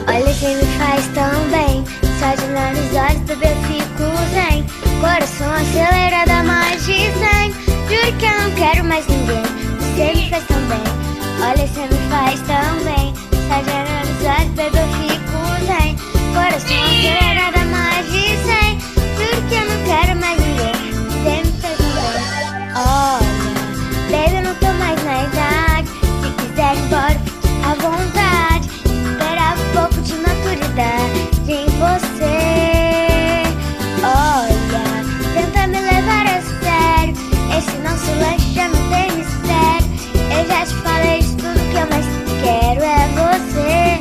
Olha, você me faz tão bem. Só de olhar nos olhos, bebê, eu fico zen. Coração acelerado a mais de 100. Juro que eu não quero mais ninguém. Você me faz tão bem. Olha, você me faz tão bem. Só de olhar nos olhos, bebê, eu fico zen. Coração acelerado a mais de 100. Juro que eu não quero mais ninguém. Você me faz tão bem. Olha, baby, eu não tô mais na idade. Se quiser ir embora, fique à vontade. Esperava um pouco de maturidade em você. Olha, tenta me levar a sério. Esse nosso lanche já não tem mistério. Eu já te falei de tudo que eu mais quero é você.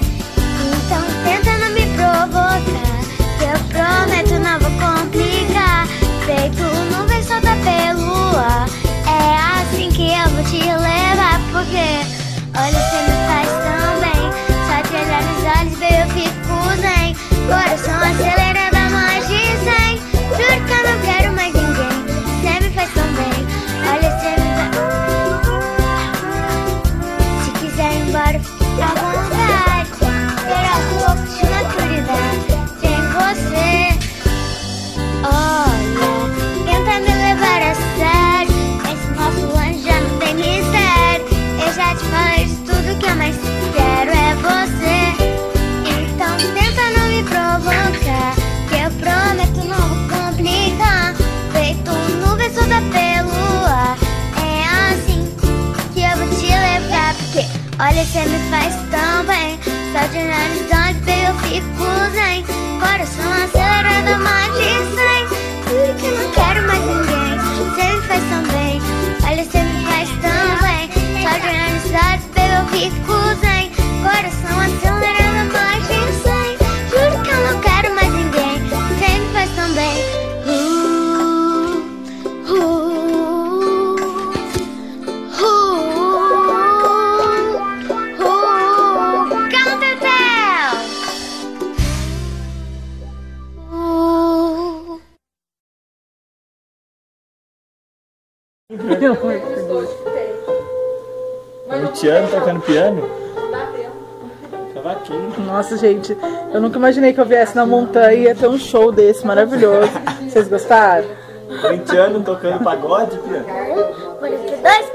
Então tenta não me provocar, que eu prometo não vou complicar. Feito nuvem solta pelo ar, é assim que eu vou te levar. Porque olha, você me faz tão bem. Só de olhar nos olhos, baby, eu fico zen. Coração acelerado a mais de 100. Juro que eu não quero mais ninguém. Você me faz tão bem. Olha, você me faz... Se quiser ir embora, fique à vontade. Esperar um pouco de maturidade sem você. Olha, tenta me levar a sério. Esse nosso lanche já não tem mistério. Eu já te falei de tudo que eu mais quero é você. Então tenta não me provocar, que eu prometo não vou complicar. Feito nuvem solta pelo ar, é assim que eu vou te levar. Porque olha, você me faz tão bem. Só de olhar nos olhos, baby, eu fico zen. Coração acelerado a mais de 100. Juro que eu não quero mais ninguém. Você me faz tão bem. Olha, você me faz tão bem. Só de olhar nos olhos, baby, eu fico zen. Coração acelerado a mais de 100. Juro que eu não quero mais ninguém. Você me faz tão bem. Não, 20 anos tocando piano? Cavaquinho. Nossa, gente, eu nunca imaginei que eu viesse na montanha e ia ter um show desse maravilhoso. Vocês gostaram? 20 anos tocando pagode, piano? Por isso, 2